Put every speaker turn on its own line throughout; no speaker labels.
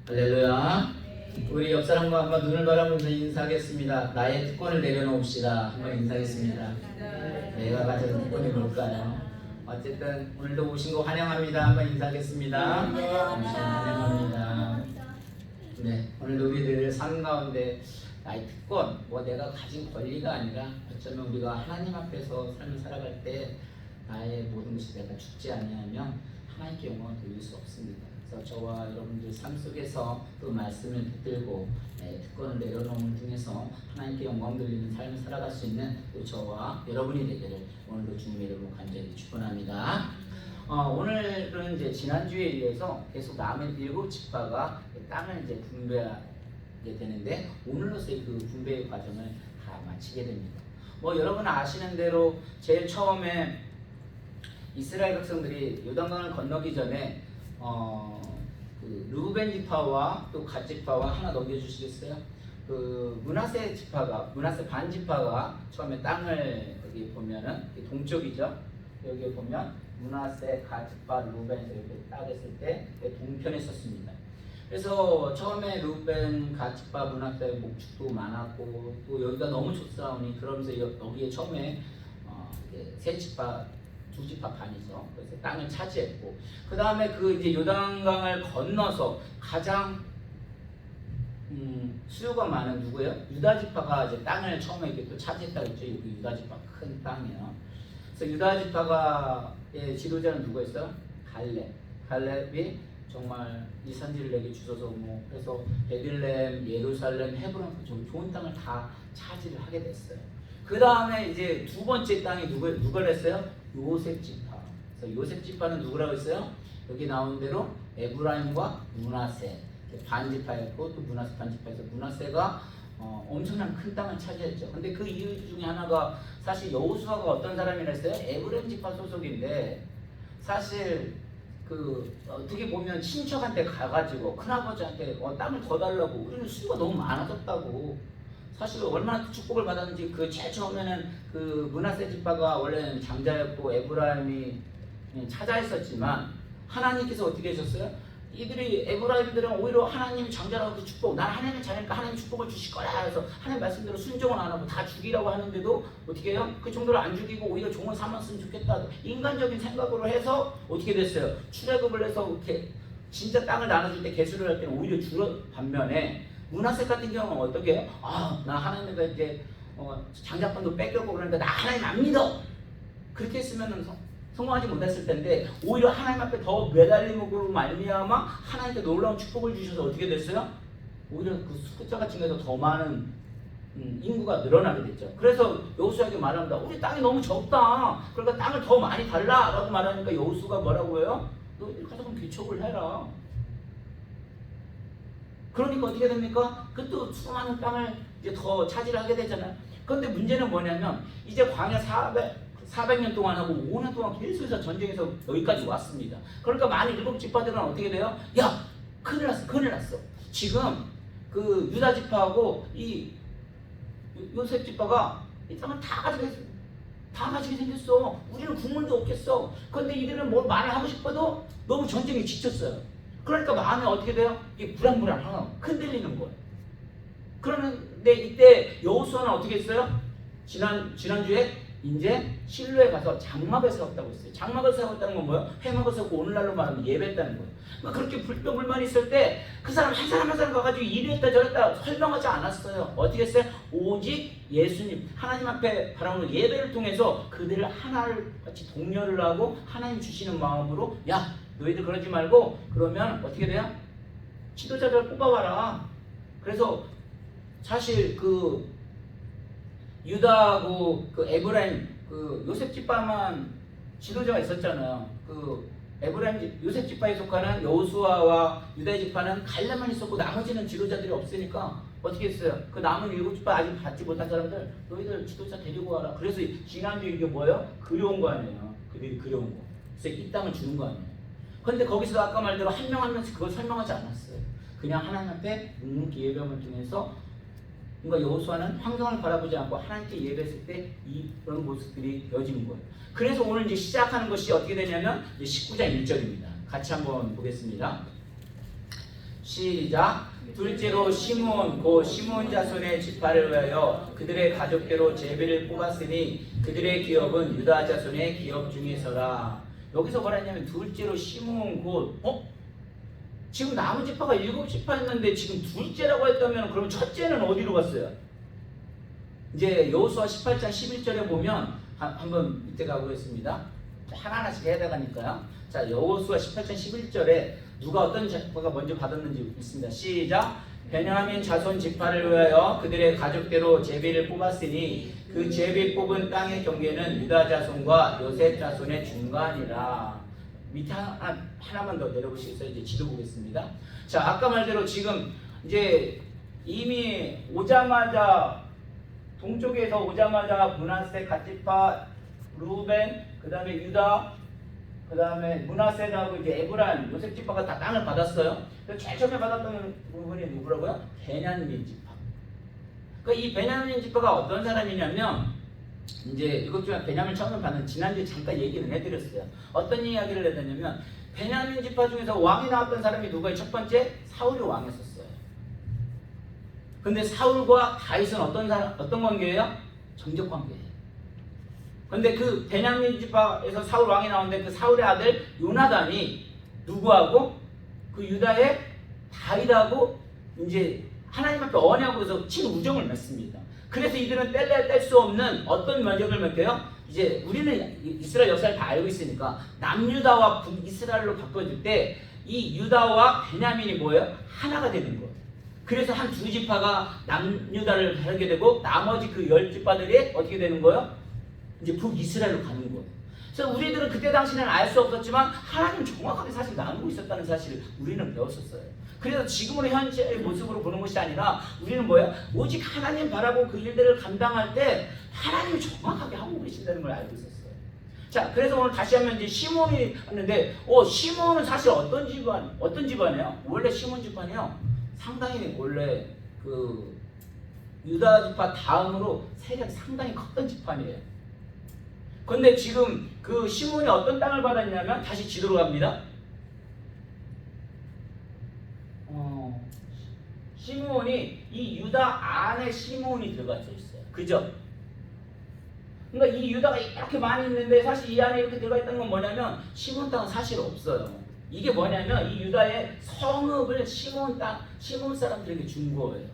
할렐루야. 우리 옆 사람과 한번 눈을 바라보면서 인사하겠습니다. 나의 특권을 내려놓읍시다. 한번 인사하겠습니다. 내가 가진 특권이 뭘까요? 어쨌든 오늘도 오신 거 환영합니다. 한번 인사하겠습니다. 환영합니다. 네, 오늘도 우리들 삶 가운데 나의 특권, 내가 가진 권리가 아니라 어쩌면 우리가 하나님 앞에서 삶을 살아갈 때 나의 모든 것이 내가 죽지 아니하면 하나님께 영광을 돌릴 수 없습니다. 그래서 저와 여러분들 삶 속에서 그 말씀을 붙들고 특권을 내려놓음을 통해서 하나님께 영광 돌리는 삶을 살아갈 수 있는 또 저와 여러분이 되기를 오늘도 주님의 이름으로 간절히 축원합니다. 오늘은 이제 지난주에 이어서 계속 남은 7지파가 땅을 이제 분배하게 되는데 오늘로서의 그 분배의 과정을 다 마치게 됩니다. 여러분 아시는 대로 제일 처음에 이스라엘 백성들이 요단강을 건너기 전에 그 르우벤 지파와 또 갓 지파와 하나 넘겨주시겠어요? 그 문하세 반 지파가 처음에 땅을 여기 보면은 동쪽이죠. 여기 보면 문하세, 갓 지파, 르우벤에서 이렇게 딱 했을 때 동편에 썼습니다. 그래서 처음에 르우벤, 갓 지파, 문하세 목축도 많았고 또 여기가 너무 좋사오니 그러면서 여기에 처음에 세 지파, 두 지파 반이죠. 그래서 땅을 차지했고 그 다음에 그 이제 요단강을 건너서 가장 수요가 많은 누구예요? 유다 지파가 이제 땅을 처음에 이렇게 또 차지했다고 했죠. 여기 유다 지파 큰 땅이에요. 그래서 유다 지파가의 지도자는 누구였어요? 갈렙이 정말 이 산지를 내게 주셔서 그래서 베들레헴, 예루살렘, 헤브론 좋은 땅을 다 차지를 하게 됐어요. 그 다음에 이제 두 번째 땅이 누가 했어요? 요셉 지파. 그래서 요셉 지파는 누구라고 했어요? 여기 나온 대로 에브라임과 문하세 반 지파였고 또 문하세 반 지파에서 문하세가 엄청난 큰 땅을 차지했죠. 근데 그 이유 중에 하나가 사실 여호수아가 어떤 사람이라 했어요? 에브라임 지파 소속인데 사실 그 어떻게 보면 친척한테 가가지고 큰아버지한테 땅을 더 달라고 우리는 수요가 너무 많아졌다고. 사실 얼마나 축복을 받았는지 그 제일 처음에는 그 문하세 지파가 원래는 장자였고 에브라임이 차자했었지만 하나님께서 어떻게 하셨어요? 이들이 에브라임들은 오히려 하나님이 장자라고 축복, 난 하나님의 자녀니까 하나님 축복을 주실 거라 해서 하나님 말씀대로 순종을 안 하고 다 죽이라고 하는데도 어떻게 해요? 그 정도로 안 죽이고 오히려 종을 삼았으면 좋겠다 인간적인 생각으로 해서 어떻게 됐어요? 출애굽을 해서 이렇게 진짜 땅을 나눠줄 때 개수를 할 때는 오히려 줄어 반면에 문하세 같은 경우는 어떻게 해요? 나 하나님과 이제 장자권도 뺏겼고 그러니까 나 하나님 안 믿어. 그렇게 했으면 성공하지 못했을 텐데 오히려 하나님 앞에 더 매달림으로 말미암아 하나님께 놀라운 축복을 주셔서 어떻게 됐어요? 오히려 그 숫자가 증가해서 더 많은 인구가 늘어나게 됐죠. 그래서 여호수아에게 말합니다. 우리 땅이 너무 적다. 그러니까 땅을 더 많이 달라라고 말하니까 여호수아가 뭐라고 해요? 너희들 가서 그럼 개척을 해라. 그러니까 어떻게 됩니까? 그 또 수많은 땅을 이제 더 차지를 하게 되잖아요. 그런데 문제는 뭐냐면 이제 광야 400년 동안 하고 5년 동안 계속해서 전쟁에서 여기까지 왔습니다. 그러니까 많은 7지파들은 어떻게 돼요? 야, 큰일 났어. 지금 그 유다 지파하고 이 요셉 지파가 이 땅을 다 가지게 생겼어. 우리는 국물도 없겠어. 그런데 이들은 뭘 말을 하고 싶어도 너무 전쟁에 지쳤어요. 그러니까 마음이 어떻게 돼요? 이게 불안불안하고 흔들리는 거예요. 그러는데 이때 여호수아는 어떻게 했어요? 지난주에 이제 실로에 가서 장막을 세웠다고 했어요. 장막을 세웠다는 건 뭐예요? 회막을 세우고 오늘날로 말하면 예배했다는 거예요. 그렇게 불평불만이 있을 때 그 사람 한 사람 가가지고 이랬다 저랬다 설명하지 않았어요. 어떻게 했어요? 오직 예수님 하나님 앞에 바라보는 예배를 통해서 그들을 하나를 같이 독려를 하고 하나님 주시는 마음으로 야 너희들 그러지 말고 그러면 어떻게 돼요? 지도자들 뽑아와라. 그래서 사실 그 유다하고 그 에브라임 그 요셉 지파만 지도자가 있었잖아요. 그 에브라임 요셉 지파에 속하는 여호수아와 유다 지파는 갈렙만 있었고 나머지는 지도자들이 없으니까 어떻게 했어요? 그 남은 7지파 아직 받지 못한 사람들 너희들 지도자 데리고 와라. 그래서 지난주 이게 뭐예요? 그려온 거 아니에요. 그들이 그려온 거. 그래서 이 땅을 주는 거 아니에요. 그런데 거기서 아까 말대로 한 명 한 명씩 그걸 설명하지 않았어요. 그냥 하나님 앞에 묵묵히 예배함을 통해서 그러니까 여호수아는 환경을 바라보지 않고 하나님께 예배했을 때 이런 모습들이 되어지는 거예요. 그래서 오늘 이제 시작하는 것이 어떻게 되냐면 19장 1절입니다. 같이 한번 보겠습니다. 시작. 둘째로 시므온 곧 시므온 자손의 지파를 위하여 그들의 가족대로 제비를 뽑았으니 그들의 기업은 유다 자손의 기업 중에서라. 여기서 뭐라 했냐면 둘째로 시므온 곧 지금 남은 지파가 7지파였는데 지금 둘째라고 했다면 그럼 첫째는 어디로 갔어요? 이제 여호수아 18장 11절에 보면 한번 밑에 가보겠습니다. 하나하나씩 해야 되니까요. 자, 여호수아 18장 11절에 누가 어떤 지파가 먼저 받았는지 있습니다. 시작. 베냐민 자손 지파를 위하여 그들의 가족대로 제비를 뽑았으니 그 제비 뽑은 땅의 경계는 유다 자손과 요셉 자손의 중간이라. 밑에 하나만 더 내려보시겠어요? 이제 지도 보겠습니다. 자, 아까 말대로 지금 이제 이미 오자마자 동쪽에서 오자마자 므낫세, 갓지파, 루벤, 그 다음에 유다, 그 다음에 므낫세하고 이제 에브라임, 요셉 지파가 다 땅을 받았어요. 제일 처음에 받았던 부분이 누구라고요? 베냐민 지파. 그러니까 이 베냐민 지파가 어떤 사람이냐면 이제 이것 중에 베냐민 처음에 받는 지난주에 잠깐 얘기는 해드렸어요. 어떤 이야기를 해드렸냐면 베냐민 지파 중에서 왕이 나왔던 사람이 누가요? 첫 번째 사울이 왕이었었어요. 근데 사울과 다윗은 어떤 관계예요? 정적 관계예요. 근데 그 베냐민 지파에서 사울 왕이 나오는데 그 사울의 아들 요나단이 누구하고 그 유다의 다윗하고 이제 하나님 앞에 언약으로서 친우정을 맺습니다. 그래서 이들은 뗄 수 없는 어떤 면적을 맺혀요? 이제 우리는 이스라엘 역사를 다 알고 있으니까 남유다와 북이스라엘로 바꿔줄 때 이 유다와 베냐민이 뭐예요? 하나가 되는 거예요. 그래서 한 두 지파가 남유다를 하게 되고 나머지 그 10지파들이 어떻게 되는 거예요? 이제 북이스라엘로 가는 거예요. 그래서 우리들은 그때 당시는 알 수 없었지만 하나님 정확하게 사실 나누고 있었다는 사실을 우리는 배웠었어요. 그래서 지금으로 현재의 모습으로 보는 것이 아니라 우리는 뭐야? 오직 하나님 바라고 그 일들을 감당할 때 하나님이 정확하게 하고 계신다는 걸 알고 있었어요. 자, 그래서 오늘 다시 한번 이제 시몬이 왔는데, 시몬은 사실 어떤 집안이에요? 원래 시몬 집안이요. 상당히 원래 그 유다 지파 다음으로 세력이 상당히 컸던 집안이에요. 근데 지금 그 시몬이 어떤 땅을 받았냐면 다시 지도로 갑니다. 시몬이 이 유다 안에 시몬이 들어가져 있어요. 그죠? 그러니까 이 유다가 이렇게 많이 있는데 사실 이 안에 이렇게 들어가 있다는 건 뭐냐면 시몬 땅은 사실 없어요. 이게 뭐냐면 이 유다의 성읍을 시몬 사람들에게 준 거예요.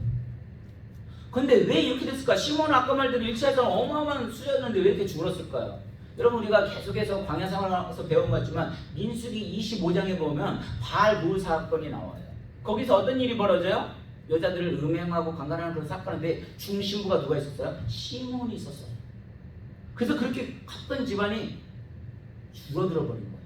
근데 왜 이렇게 됐을까? 시몬은 아까 말대로 1차에서는 어마어마한 수였는데 왜 이렇게 줄었을까요? 여러분 우리가 계속해서 광야 생활에서 배운 것 같지만 민수기 25장에 보면 바알물 사건이 나와요. 거기서 어떤 일이 벌어져요? 여자들을 음행하고 강간하는 그런 사건인데 중심부가 누가 있었어요? 시몬이 있었어요. 그래서 그렇게 컸던 집안이 줄어들어 버린 거예요.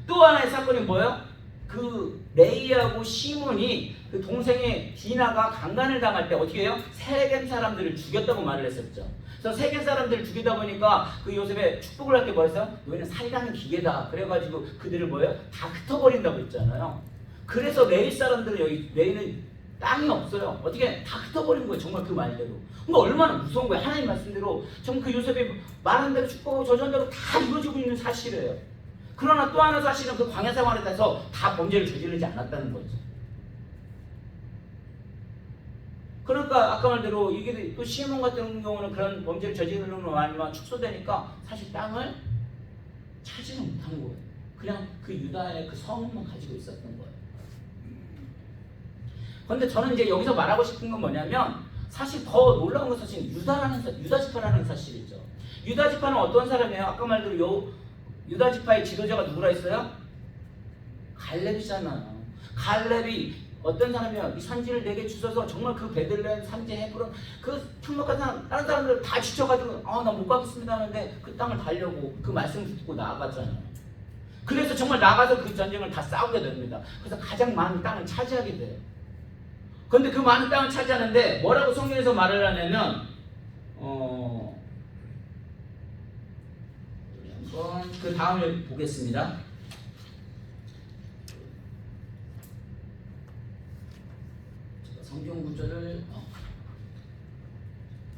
또 하나의 사건이 뭐예요? 그 레이하고 시몬이 그 동생의 디나가 강간을 당할 때 어떻게 해요? 세겜 사람들을 죽였다고 말을 했었죠. 그래서 세겜 사람들을 죽이다 보니까 그 요셉의 축복을 할 때 뭐랬어요? 너희는 살인하는 기계다. 그래가지고 그들을 뭐예요? 다 흩어버린다고 했잖아요. 그래서 레이 사람들은 여기 레이는 땅이 없어요. 어떻게 다 흩어버린 거예요. 정말 그 말대로. 그러니까 얼마나 무서운 거예요. 하나님 말씀대로 정말 그 요셉이 말한 대로 축복하고 저전대로 다 이루어지고 있는 사실이에요. 그러나 또 하나 사실은 그 광야 생활에 따라서 다 범죄를 저지르지 않았다는 거죠. 그러니까 아까 말대로 이게 또 시몬 같은 경우는 그런 범죄를 저지르는 거 아니면 축소되니까 사실 땅을 차지는 못한 거예요. 그냥 그 유다의 그 성만 가지고 있었던 거예요. 그런데 저는 이제 여기서 말하고 싶은 건 뭐냐면 사실 더 놀라운 것은 사실 유다 지파라는 사실이죠. 유다 지파는 어떤 사람이에요? 아까 말대로 유다 지파의 지도자가 누구라 했어요? 갈렙이잖아요. 갈렙이 어떤 사람이야? 이 산지를 내게 주셔서 정말 그 베들레헴, 산지, 헤브론 그 충lok한 사람, 다른 사람들 다 지쳐가지고 나 못 가겠습니다 하는데 그 땅을 달려고 그 말씀을 듣고 나아갔잖아요. 그래서 정말 나가서 그 전쟁을 다 싸우게 됩니다. 그래서 가장 많은 땅을 차지하게 돼요. 그런데 그 많은 땅을 차지하는데 뭐라고 성경에서 말을 하냐면 그 다음을 보겠습니다. 성경 구절을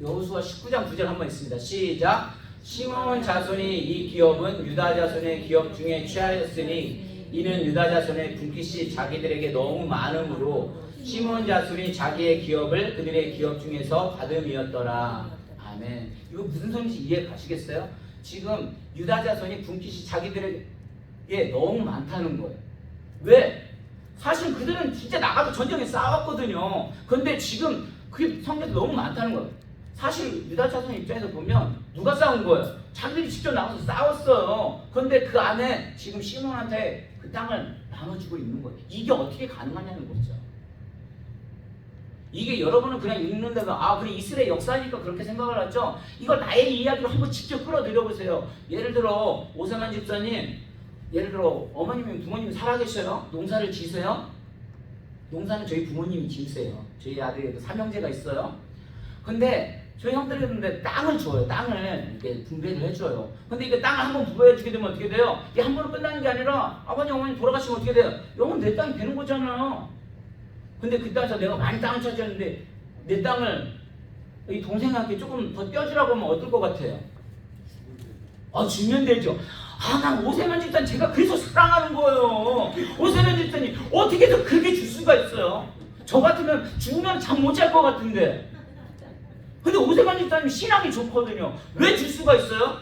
여호수아 19장 9절 한번 있습니다. 시작. 시몬 자손이 이 기업은 유다 자손의 기업 중에 취하였으니 이는 유다 자손의 분깃이 자기들에게 너무 많으므로 시몬 자손이 자기의 기업을 그들의 기업 중에서 받음이었더라. 아멘. 이거 무슨 소리인지 이해 가시겠어요? 지금 유다 자손이 분깃이 자기들에게 너무 많다는 거예요. 왜? 사실 그들은 진짜 나가서 전쟁에 싸웠거든요. 근데 지금 그게 성경에 너무 많다는 거예요. 사실 유다 자손 입장에서 보면 누가 싸운 거예요? 자기들이 직접 나가서 싸웠어요. 근데 그 안에 지금 시몬한테 그 땅을 나눠주고 있는 거예요. 이게 어떻게 가능하냐는 거죠. 이게 여러분은 그냥 읽는다가 그래 이스라엘 역사니까 그렇게 생각을 하죠. 이거 나의 이야기로 한번 직접 끌어들여 보세요. 예를 들어 오세만 집사님, 예를 들어 어머님이 부모님이 살아계셔요. 농사를 지세요. 농사는 저희 부모님이 지으세요. 저희 아들에도 삼형제가 있어요. 근데 저희 형들이 땅을 줘요. 땅을 이렇게 분배를 해줘요. 근데 이게 땅을 한번 분배해주게 되면 어떻게 돼요? 이게 한 번으로 끝나는 게 아니라 아버님 어머니 돌아가시면 어떻게 돼요? 이건 내 땅이 되는 거잖아요. 근데 그 땅에서 내가 많이 땅을 차지했는데 내 땅을 이 동생한테 조금 더 떼어주라고 하면 어떨 것 같아요? 주면 되죠. 난 오세만 집사님 제가 그래서 사랑하는 거예요. 오세만 집사님 어떻게 해서 그렇게 줄 수가 있어요? 저 같으면 죽으면 잠 못 잘 것 같은데. 근데 오세만 집사님 신앙이 좋거든요. 왜 줄 수가 있어요?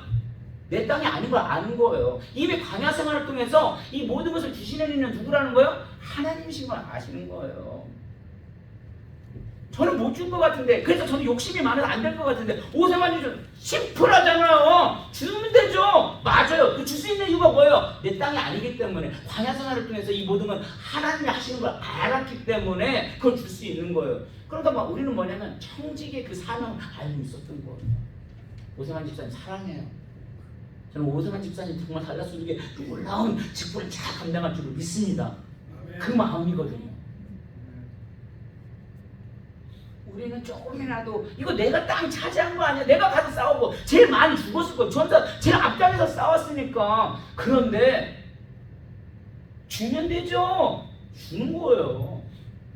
내 땅이 아닌 걸 아는 거예요. 이미 광야 생활을 통해서 이 모든 것을 주시는 이는 누구라는 거예요? 하나님이신 걸 아시는 거예요. 저는 못 줄 것 같은데, 그래서 저는 욕심이 많아서 안 될 것 같은데, 오세만 좀 심플하잖아요. 주면 되죠. 맞아요. 줄 수 있는 이유가 뭐예요? 내 땅이 아니기 때문에, 광야 생활을 통해서 이 모든 건 하나님이 하시는 걸 알았기 때문에 그걸 줄 수 있는 거예요. 그러니까 우리는 뭐냐면 청직의 그 사명을 알고 있었던 거예요. 오세만 집사님 사랑해요. 저는 오세만 집사님 정말 달라스룩에 놀라운 직분을 잘 감당할 줄을 믿습니다. 그 마음이거든요. 우리는 조금이라도 이거 내가 땅 차지한 거 아니야? 내가 가서 싸우고 제일 많이 죽었을 거예요. 전사 제일 앞장에서 싸웠으니까. 그런데 주면 되죠. 주는 거예요.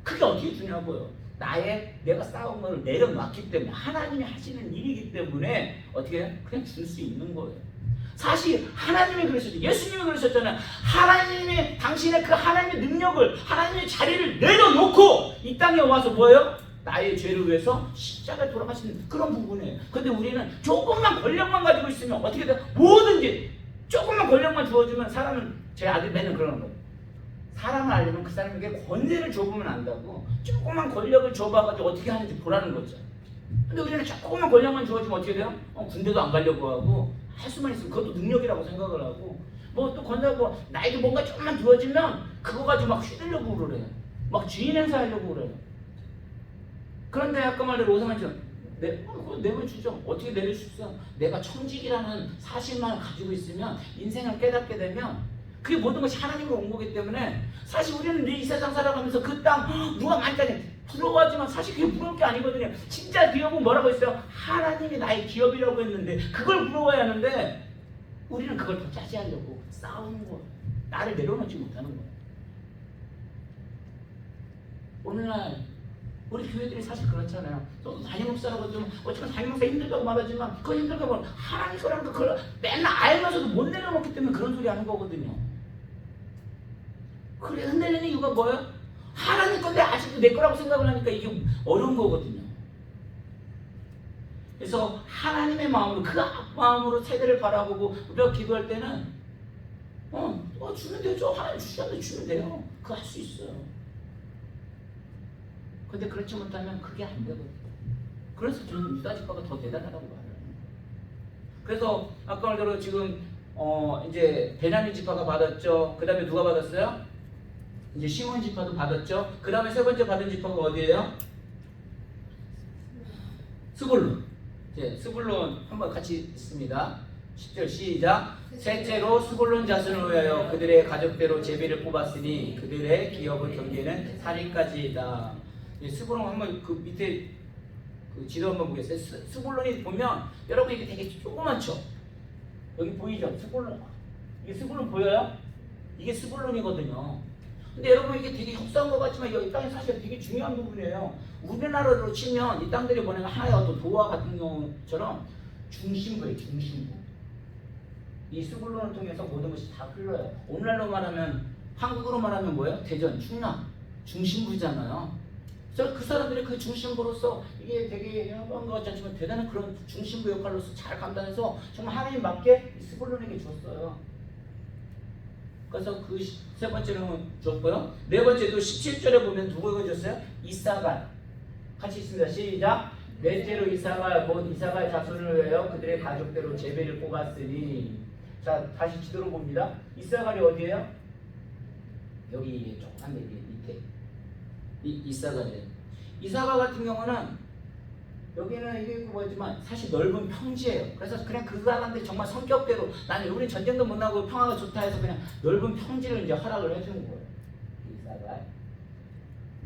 그게 어떻게 주냐고요. 내가 싸운 걸 내려놨기 때문에 하나님이 하시는 일이기 때문에 어떻게 해요? 그냥 줄 수 있는 거예요. 사실 하나님이 그러셨죠. 예수님이 그러셨잖아요. 하나님이 당신의 그 하나님의 능력을 하나님의 자리를 내려놓고 이 땅에 와서 뭐예요? 나의 죄를 위해서 십자가에 돌아가시는 그런 부분이에요. 근데 우리는 조금만 권력만 가지고 있으면 어떻게 돼요? 뭐든지 조금만 권력만 주어주면 사람은 제 아들 맨날 그러는 거예요. 사람을 알려면 그 사람에게 권세를 줘보면 안다고. 조금만 권력을 줘봐가지고 어떻게 하는지 보라는 거죠. 근데 우리는 조금만 권력만 주어주면 어떻게 돼요? 군대도 안 가려고 하고 할 수만 있으면 그것도 능력이라고 생각을 하고 뭐 또 건너고 나에게 뭔가 조금만 주어지면 그거 가지고 막 휘둘려고 그래요. 막 주인 행사하려고 그래요. 그런데 아까 말대로 오세만 좀 내려주죠. 어떻게 내릴 수 있어? 내가 청직이라는 사실만 가지고 있으면 인생을 깨닫게 되면 그게 모든 것이 하나님으로 온 거기 때문에 사실 우리는 이 세상 살아가면서 그 땅 누가 많이 따지 부러워하지만 사실 그게 부러울 게 아니거든요. 진짜 기업은 뭐라고 했어요? 하나님이 나의 기업이라고 했는데 그걸 부러워야 하는데 우리는 그걸 더 차지하려고 싸우는 거예요. 나를 내려놓지 못하는 거예요. 오늘날 우리 교회들이 사실 그렇잖아요. 저도 담임목사라고 좀 어쩌면 담임목사 힘들다고 말하지만 그 힘들게 보면 하나님 거라는 그걸 맨날 알면서도 못 내려놓기 때문에 그런 소리 하는 거거든요. 그래 흔들리는 이유가 뭐예요? 하나님 건데 아직도 내 거라고 생각을 하니까 이게 어려운 거거든요. 그래서 하나님의 마음으로 그 마음으로 세대를 바라보고 우리가 기도할 때는 주면 되죠. 하나님 주셨는데 주면 돼요. 그거 할 수 있어요. 근데 그렇지 못하면 그게 안 되거든요. 그래서 저는 유다 지파가 더 대단하다고 말해요. 그래서 아까 말대로 지금 이제 베냐민 지파가 받았죠. 그 다음에 누가 받았어요? 이제 시몬 지파도 받았죠. 그 다음에 세 번째 받은 지파가 어디예요? 스불론. 이제 스불론 한번 같이 있습니다. 10절 시작. 셋째로 스불론 자손을 위하여 그들의 가족대로 제비를 뽑았으니 그들의 기업을 경계는 살인까지이다. 스불론 한번 그 밑에 그 지도 한번 보겠어요. 스불론이 보면 여러분 이게 되게 조그맣죠? 여기 보이죠? 스불론. 이게 스불론 보여요? 이게 스불론이거든요. 근데 여러분 이게 되게 흡사한 것 같지만 이 땅이 사실 되게 중요한 부분이에요. 우리나라로 치면 이 땅들이 보내는 하나의 어떤 도화 같은 경우처럼 중심부예요. 중심부. 이 스불론을 통해서 모든 것이 다 흘러요. 오늘날로 말하면 한국으로 말하면 뭐예요? 대전, 충남 중심부잖아요. 그래서 그 사람들이 그 중심부로서 이게 되게 한것 같지 않지만 대단한 그런 중심부 역할로서 잘 감당해서 정말 하나님 맞게 스불론에게 줬어요. 그래서 그 세 번째는 줬고요. 네 번째도 17절에 보면 누구에게 줬어요? 이사갈. 같이 있습니다. 시작. 넷째로 이사갈 곧 이사갈 자손을 위하여 그들의 가족대로 제비를 뽑았으니. 자, 다시 지도로 봅니다. 이사갈이 어디예요? 여기 조그만 데 밑에 이사갈이에요. 이사갈 같은 경우는 여기는 이게 뭐지만 사실 넓은 평지예요. 그래서 그냥 그 사람들이 정말 성격대로 나는 우리 전쟁도 못 나고 평화가 좋다 해서 그냥 넓은 평지를 이제 허락을 해주는 거예요. 이사갈.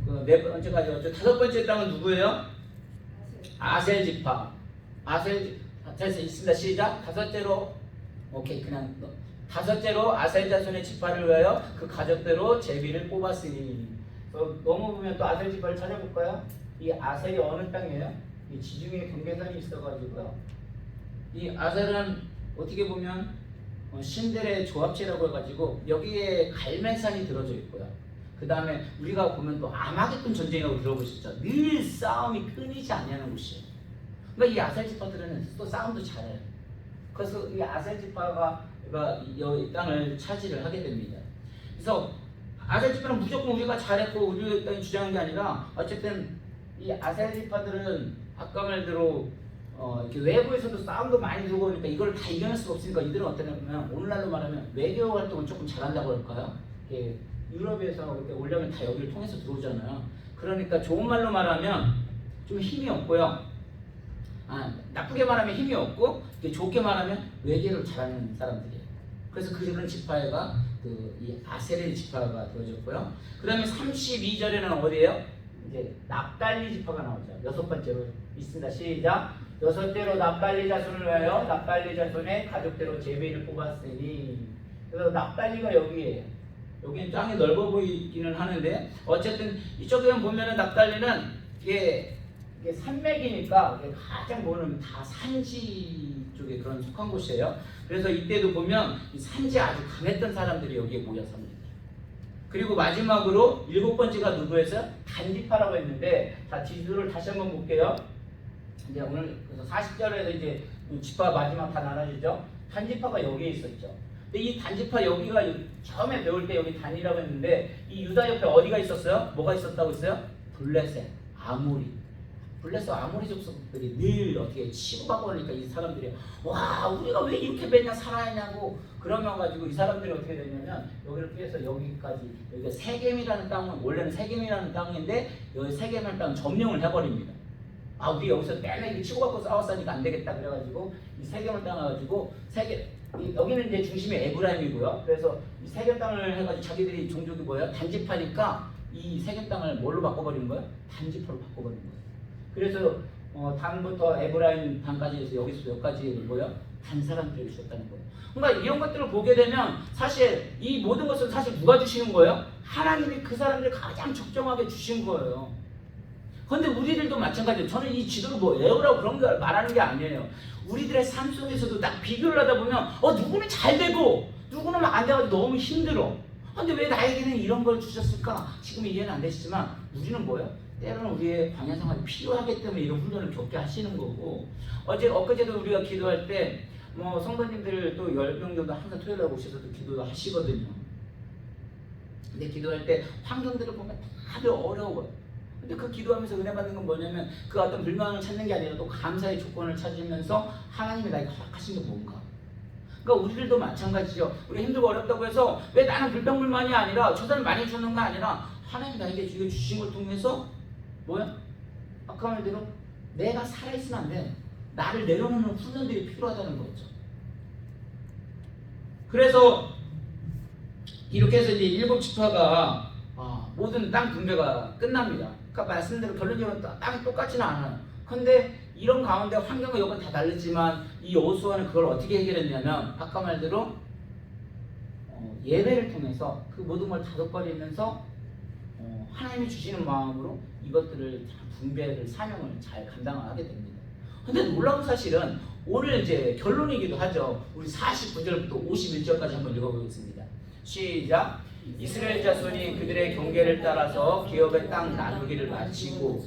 그 네 번째까지 다섯 번째 땅은 누구예요? 아셀 지파. 아셀 됐어 있습니다. 시작. 다섯째로 오케이 그냥 다섯째로 아셀 자손의 지파를 위하여 그 가족대로 제비를 뽑았으니. 넘어보면 또 아셀 지파를 찾아볼까요? 이 아셀이 어느 땅이에요? 이 지중해 경계선이 있어가지고요. 이 아셀은 어떻게 보면 신들의 조합체라고 해가지고 여기에 갈멜산이 들어져 있고요. 그 다음에 우리가 보면 또 아마겟돈 전쟁이라고 들어보셨죠? 늘 싸움이 끊이지 않냐는 곳이에요. 그러니까 이 아셀 지파들은 또 싸움도 잘해요. 그래서 이 아셀 지파가 이 땅을 차지를 하게 됩니다. 그래서 아셀 지파는 무조건 우리가 잘했고 우리 땅이 주장한 게 아니라 어쨌든 이 아셀 지파들은 아까 말대로 이렇게 외부에서도 싸움도 많이 들고 오니까 이걸 다 이겨낼 수가 없으니까 이들은 어떠냐면 오늘날로 말하면 외교 활동을 조금 잘한다고 할까요? 이렇게 유럽에서 이렇게 오려면 다 여기를 통해서 들어오잖아요. 그러니까 좋은 말로 말하면 좀 힘이 없고요. 나쁘게 말하면 힘이 없고 좋게 말하면 외교를 잘하는 사람들이에요. 그래서 그런 지파가 이 아셀의 지파가 되어졌고요. 그 다음에 32절에는 어디예요? 이제 납달리 지파가 나오죠. 여섯 번째로 있습니다. 시작. 여섯째로 납달리 자손을 위하여 납달리 자손의 가족대로 제비를 뽑았으니. 그래서 납달리가 여기에요. 여기는 땅이 넓어 보이기는 하는데 어쨌든 이쪽에 보면은 납달리는 이게 산맥이니까 가장 보면 다 산지 쪽에 그런 속한 곳이에요. 그래서 이때도 보면 이 산지 아주 강했던 사람들이 여기에 모여 삽니다. 그리고 마지막으로 일곱 번째가 누구였어요? 단지파라고 했는데, 자 지도를 다시 한번 볼게요. 이제 오늘 그래서 40절에서 이제 지파 마지막 다 나눠지죠. 단지파가 여기에 있었죠. 근데 이 단지파 여기가 처음에 배울 때 여기 단이라고 했는데 이 유다 옆에 어디가 있었어요? 뭐가 있었다고 했어요? 블레셋, 아모리. 블레셋 아모리 족속들이 늘 어떻게 치고받고 그러니까 이 사람들이 와 우리가 왜 이렇게 맨날 살아야냐고 그러면 가지고 이 사람들이 어떻게 되냐면 여기를 피해서 여기까지 여기가 세겜이라는 땅은 원래는 세겜이라는 땅인데 여기 세겜이라는 땅 점령을 해버립니다. 우리 여기서 맨날 이렇게 치고받고 싸웠으니까 안 되겠다 그래가지고 이 세겜을 따가지고 세겜 여기는 이제 중심이 에브라임이고요. 그래서 이 세겜 땅을 해가지고 자기들이 종족이 뭐예요? 단지파니까 이 세겜 땅을 뭘로 바꿔버리는 거예요? 단지파로 바꿔버리는 거예요. 그래서 단부터 에브라임 단까지 해서 여기서 여기까지 뭐예요? 단 사람들에게 주셨다는 거예요. 그러니까 이런 것들을 보게 되면 사실 이 모든 것은 사실 누가 주시는 거예요? 하나님이 그 사람들 가장 적정하게 주신 거예요. 그런데 우리들도 마찬가지예요. 저는 이 지도를 뭐 외우라고 그런 걸 말하는 게 아니에요. 우리들의 삶 속에서도 딱 비교를 하다 보면 누구는 잘 되고 누구는 안 돼가지고 너무 힘들어. 근데 왜 나에게는 이런 걸 주셨을까? 지금 이해는 안 되시지만 우리는 뭐예요? 때로는 우리의 광야 생활이 필요하기 때문에 이런 훈련을 겪게 하시는 거고 엊그제도 우리가 기도할 때 뭐 성도님들 또 10명 정도 항상 토요일에 오셔서도 기도도 하시거든요. 근데 기도할 때 환경들을 보면 다들 어려워요. 근데 그 기도하면서 은혜 받는 건 뭐냐면 그 어떤 불만을 찾는 게 아니라 또 감사의 조건을 찾으면서 하나님이 나에게 허락하신 게 뭔가. 그러니까 우리들도 마찬가지죠. 우리 힘들고 어렵다고 해서 왜 나는 불평불만이 아니라 저 사람이 많이 주는 거 아니라 하나님이 나에게 주신 걸 통해서 뭐야? 아까 말대로 내가 살아있으면 안 돼. 나를 내려놓는 훈련들이 필요하다는 거죠. 그래서 이렇게 해서 이제 일곱 지파가 모든 땅 분배가 끝납니다. 그러니까 말씀대로 결론적으로 땅이 똑같지는 않아요. 근데 이런 가운데 환경과 여건 다 다르지만 이 여호수아는 그걸 어떻게 해결했냐면 아까 말대로 예배를 통해서 그 모든 걸 다독거리면서 하나님이 주시는 마음으로 이것들을 분배를 사명을 잘 감당하게 됩니다. 근데 놀라운 사실은 오늘 이제 결론이기도 하죠. 우리 49절부터 51절까지 한번 읽어보겠습니다. 시작. 이스라엘 자손이 그들의 경계를 따라서 기업의 땅 나누기를 마치고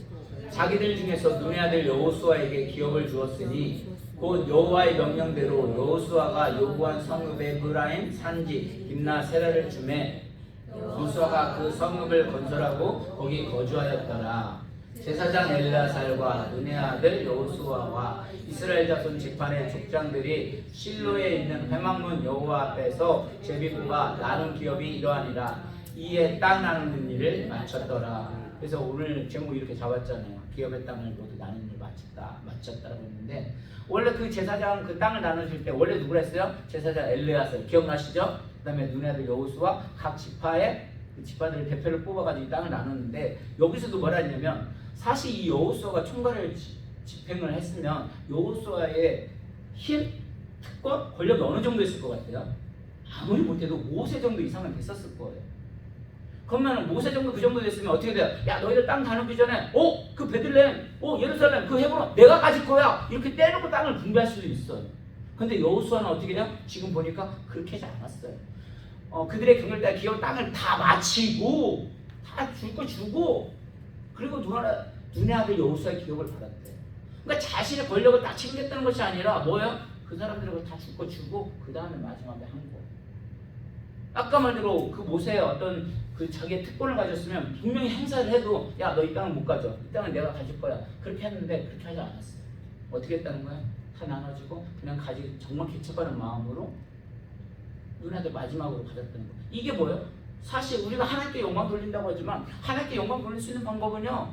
자기들 중에서 눈의 아들 여호수아에게 기업을 주었으니 곧 여호와의 명령대로 여호수아가 요구한 성읍의 에브라임 산지 딥나 세라를 주매 여호수아가 그 성읍을 건설하고 거기 거주하였더라. 제사장 엘르아살과 눈의 아들 여호수아와 이스라엘 자손 지파의 족장들이 실로에 있는 회막문 여호와 앞에서 제비구가 나눈 기업이 이러하니라. 이에 땅 나누는 일을 마쳤더라. 그래서 오늘 제목 이렇게 잡았잖아요. 기업의 땅을 모두 나누는 일을 마쳤다라고 했는데, 원래 그 제사장 그 땅을 나눠줄 때 원래 누구라 했어요? 제사장 엘르아살 기억나시죠? 그 다음에 눈의 아들 여호수아 각 지파의 그 지파들 대표를 뽑아가지고 이 땅을 나눴는데, 여기서도 뭐라 했냐면 사실 이 여호수아가 총괄을 집행을 했으면 여호수아의 힘, 특권, 권력이 어느 정도 있을 것 같아요? 아무리 못해도 모세 정도 이상은 됐었을 거예요. 그러면 모세 정도 그 정도 됐으면 어떻게 돼요? 야, 너희들 땅 나누기 전에 그 베들레헴, 예루살렘, 그 헤브론 내가 가질 거야 이렇게 떼놓고 땅을 분배할 수도 있어요. 근데 여호수아는 어떻게 해요? 지금 보니까 그렇게 하지 않았어요. 그들의 경을 따라 기업 땅을 다 마치고 다 줄 거 주고, 그리고 눈의 아들 여호수아의 기업을 받았대요. 그러니까 자신의 권력을 다 챙겼다는 것이 아니라 뭐예요? 그 사람들에게 다 줄 거 주고 그 다음에 마지막에 한 거. 아까 말대로 그 모세의 어떤 그 자기의 특권을 가졌으면 분명히 행사를 해도 야, 너 이 땅을 못 가져. 이 땅은 내가 가질 거야. 그렇게 했는데 그렇게 하지 않았어요. 어떻게 했다는 거야? 다 나눠주고 그냥 정말 개척하는 마음으로 눈의 아들 마지막으로 가졌다는 거예요. 이게 뭐예요? 사실 우리가 하나님께 영광 돌린다고 하지만 하나님께 영광 돌릴 수 있는 방법은요,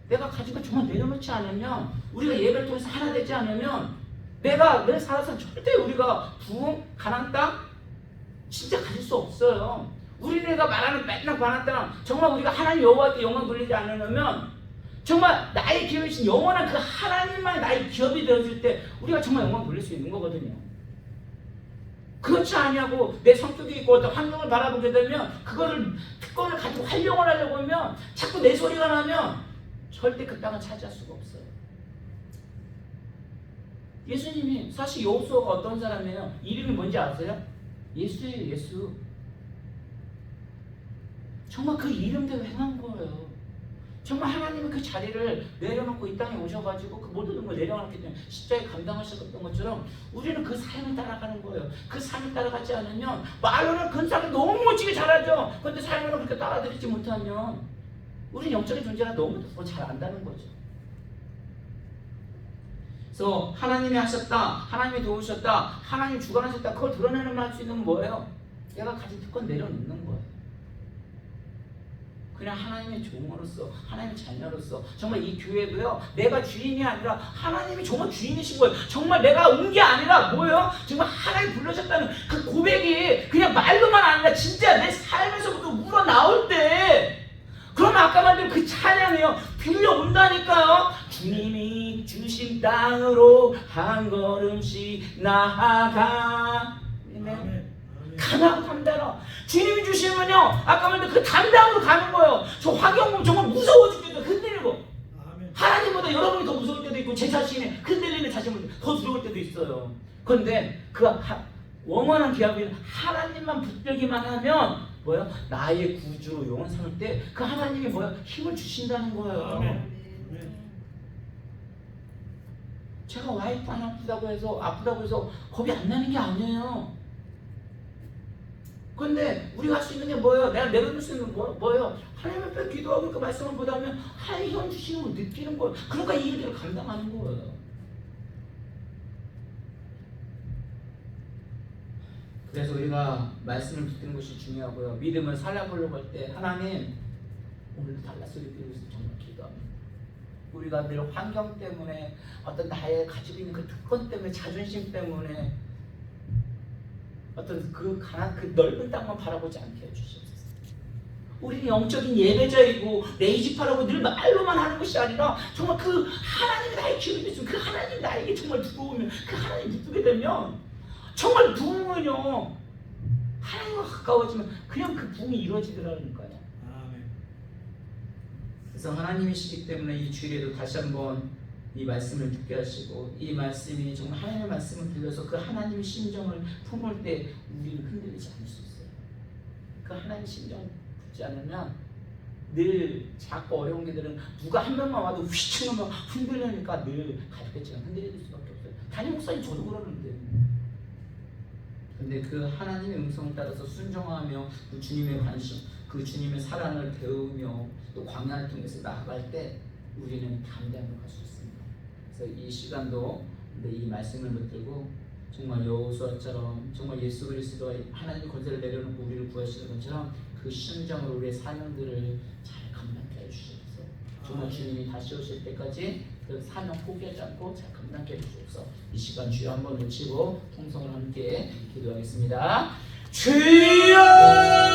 내가 가진 거 정말 내려놓지 않으면, 우리가 예배를 통해서 하나 되지 않으면 내가 살아서 절대 우리가 부흥, 가나안 땅 진짜 가질 수 없어요. 우리네가 말하는 맨날 가나안 땅 정말 우리가 하나님 여호와께 영광 돌리지 않으면 정말 나의 기업이신 영원한 그 하나님만 나의 기업이 되어줄 때 우리가 정말 영광 돌릴 수 있는 거거든요. 그렇지 않냐고 내 성격이 있고 어떤 환경을 바라보게 되면 그거를 특권을 가지고 활용을 하려고 하면 자꾸 내 소리가 나면 절대 그 땅을 차지할 수가 없어요. 예수님이 사실 여호수아가 어떤 사람이에요? 이름이 뭔지 아세요? 예수예요. 예수. 정말 그 이름대로 행한 거예요. 정말 하나님은 그 자리를 내려놓고 이 땅에 오셔가지고 그 모든 걸 내려놨기 때문에 십자가에 감당하셨던 것처럼 우리는 그 삶을 따라가는 거예요. 그 삶을 따라가지 않으면 말로는 그 삶을 너무 멋지게 잘하죠. 그런데 삶으로 그렇게 따라들이지 못하면 우리는 영적인 존재가 너무 더 잘 안다는 거죠. 그래서 하나님이 하셨다, 하나님이 도우셨다, 하나님 주관하셨다, 그걸 드러내는 말 할 수 있는 건 뭐예요? 내가 가진 특권 내려놓는 거예요. 그냥 하나님의 종으로서, 하나님의 자녀로서 정말 이 교회도요, 내가 주인이 아니라 하나님이 정말 주인이신 거예요. 정말 내가 온 게 아니라 뭐예요? 정말 하나님 불러셨다는 그 고백이 그냥 말로만 아니라 진짜 내 삶에서부터 우러나올 때, 그러면 아까 말대로 그 찬양이요 들려온다니까요. 주님이 주신 땅으로 한 걸음씩 나아가. 가나안 담대로 주님이 주시면요, 아까 말한 그 담당으로 가는 거예요. 저 환경 보면 정말 무서워 죽겠어. 흔들리고 하나님보다 여러분이 더 무서울 때도 있고 제 자신이 흔들리는 자신보다 더 두려울 때도 있어요. 그런데 그 원원한 기업인 하나님만 붙들기만 하면 뭐예요? 나의 구주로 영원 삼을 때 그 하나님이 뭐예요? 힘을 주신다는 거예요. 제가 와이프 안 아프다고 해서 겁이 안 나는 게 아니에요. 그런데 우리가 할 수 있는 게 뭐예요? 내가 내려놓을 수 있는 건 뭐예요? 하나님 앞에 기도하고 그 말씀을 보다 보면 하나님 힘 주시는 걸 느끼는 거예요. 그러니까 이 일들을 감당하는 거예요. 그래서 우리가 말씀을 붙드는 것이 중요하고요. 믿음을 살려보려고 할 때 하나님, 오늘도 달라소리 드리고 있어서 정말 기도합니다. 우리가 늘 환경 때문에, 어떤 나의 가지고 있는 그 특권 때문에, 자존심 때문에 어떤 그 넓은 땅만 바라보지 않게 해주시옵소서. 우리는 영적인 예배자이고 레이지파라고 늘 말로만 하는 것이 아니라 정말 그 하나님이 나의 기업이 됐으면, 그 하나님이 나에게 정말 두고오면, 그 하나님 붙들게 되면 정말 부흥은요, 하나님과 가까워지면 그냥 그 부흥이 이루어지더라니까요. 그래서 하나님이시기 때문에 이 주일에도 다시 한번 이 말씀을 듣게 하시고, 이 말씀이 정말 하나님의 말씀을 들려서 그 하나님의 심정을 품을 때 우리는 흔들리지 않을 수 있어요. 그 하나님 심정 붙지 않으면 늘 자꾸 어려운 게들은 누가 한 명만 와도 휘청하면 흔들리니까 늘 갈대처럼 흔들릴 수밖에 없어요. 담임 목사님 저도 그러는데. 근데 그 하나님의 음성을 따라서 순종하며 그 주님의 관심, 그 주님의 사랑을 배우며 또 광야를 통해서 나아갈 때 우리는 담대함으로 갈 수 있습니다. 그래서 이 시간도 이 말씀을 붙들고 정말 여호수아처럼 정말 예수 그리스도가 하나님의 권세를 내려놓고 우리를 구하시는 것처럼 그 심정으로 우리의 사명들을 잘 감당케 해주시옵소서. 정말 주님이 다시 오실 때까지 그 사명 포기하지 않고 잘 감당케 해주시옵소서. 이 시간 주여 한번 외치고 통성을 함께 기도하겠습니다. 주여!